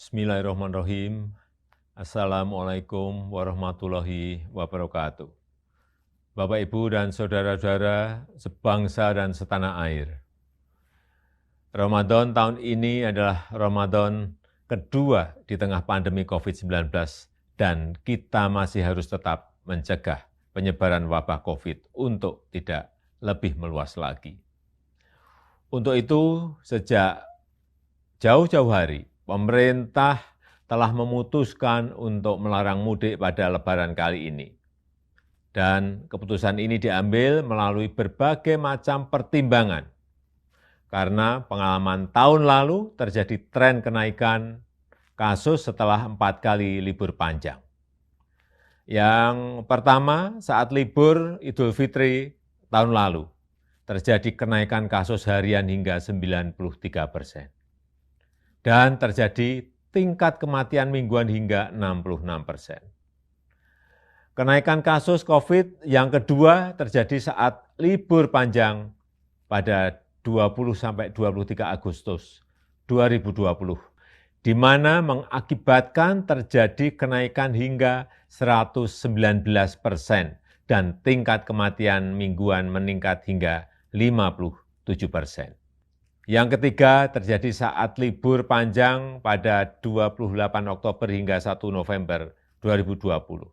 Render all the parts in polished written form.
Bismillahirrahmanirrahim. Assalamualaikum warahmatullahi wabarakatuh. Bapak, Ibu, dan saudara-saudara sebangsa dan setanah air. Ramadan tahun ini adalah Ramadan kedua di tengah pandemi COVID-19 dan kita masih harus tetap mencegah penyebaran wabah COVID untuk tidak lebih meluas lagi. Untuk itu, sejak jauh-jauh hari, pemerintah telah memutuskan untuk melarang mudik pada Lebaran kali ini. Dan keputusan ini diambil melalui berbagai macam pertimbangan. Karena pengalaman tahun lalu terjadi tren kenaikan kasus setelah 4 kali libur panjang. Yang pertama, saat libur Idul Fitri tahun lalu, terjadi kenaikan kasus harian hingga 93%. Dan terjadi tingkat kematian mingguan hingga 66%. Kenaikan kasus COVID yang kedua terjadi saat libur panjang pada 20-23 Agustus 2020, di mana mengakibatkan terjadi kenaikan hingga 119% dan tingkat kematian mingguan meningkat hingga 57%. Yang ketiga terjadi saat libur panjang pada 28 Oktober hingga 1 November 2020,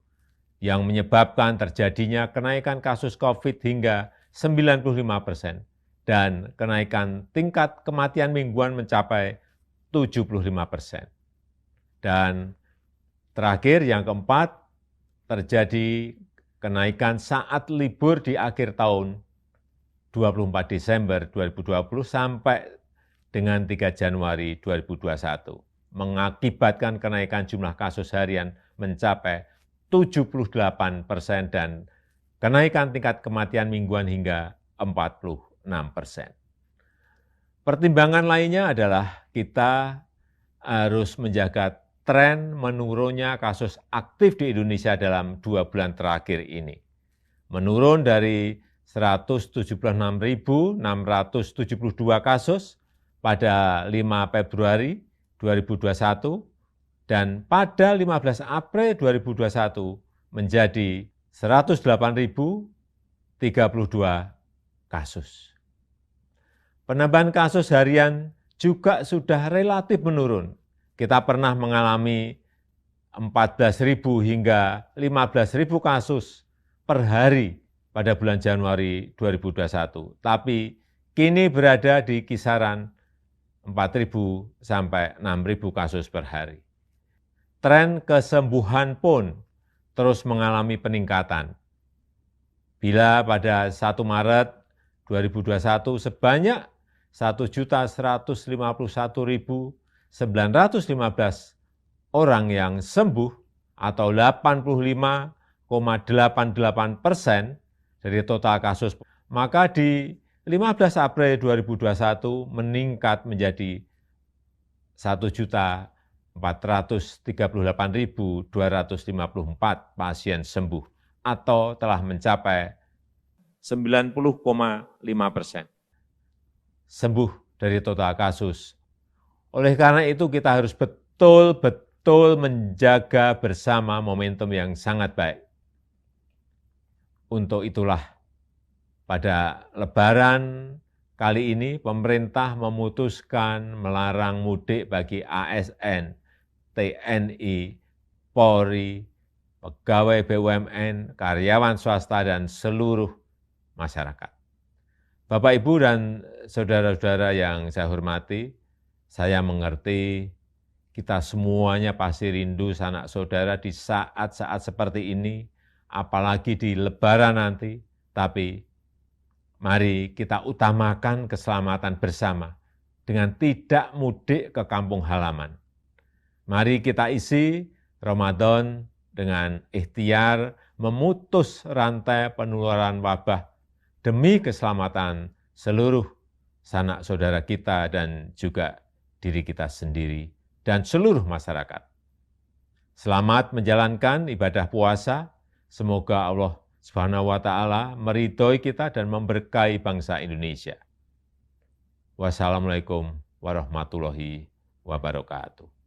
yang menyebabkan terjadinya kenaikan kasus COVID hingga 95% dan kenaikan tingkat kematian mingguan mencapai 75%. Dan terakhir, yang keempat, terjadi kenaikan saat libur di akhir tahun 24 Desember 2020 sampai dengan 3 Januari 2021, mengakibatkan kenaikan jumlah kasus harian mencapai 78% dan kenaikan tingkat kematian mingguan hingga 46%. Pertimbangan lainnya adalah kita harus menjaga tren menurunnya kasus aktif di Indonesia dalam 2 bulan terakhir ini. Menurun dari 176.672 kasus pada 5 Februari 2021 dan pada 15 April 2021 menjadi 108.032 kasus. Penambahan kasus harian juga sudah relatif menurun. Kita pernah mengalami 14.000 hingga 15.000 kasus per hari pada bulan Januari 2021, tapi kini berada di kisaran 4.000 sampai 6.000 kasus per hari. Tren kesembuhan pun terus mengalami peningkatan. Bila pada 1 Maret 2021 sebanyak 1.151.915 orang yang sembuh atau 85,88% dari total kasus, maka di 15 April 2021 meningkat menjadi 1.438.254 pasien sembuh atau telah mencapai 90,5% sembuh dari total kasus. Oleh karena itu kita harus betul-betul menjaga bersama momentum yang sangat baik. Untuk itulah pada Lebaran kali ini pemerintah memutuskan melarang mudik bagi ASN, TNI, Polri, pegawai BUMN, karyawan swasta, dan seluruh masyarakat. Bapak, Ibu, dan saudara-saudara yang saya hormati, saya mengerti kita semuanya pasti rindu sanak saudara di saat-saat seperti ini, apalagi di Lebaran nanti, tapi mari kita utamakan keselamatan bersama dengan tidak mudik ke kampung halaman. Mari kita isi Ramadan dengan ikhtiar memutus rantai penularan wabah demi keselamatan seluruh sanak saudara kita dan juga diri kita sendiri dan seluruh masyarakat. Selamat menjalankan ibadah puasa. Semoga Allah Subhanahu wa ta'ala meridhoi kita dan memberkahi bangsa Indonesia. Wassalamualaikum warahmatullahi wabarakatuh.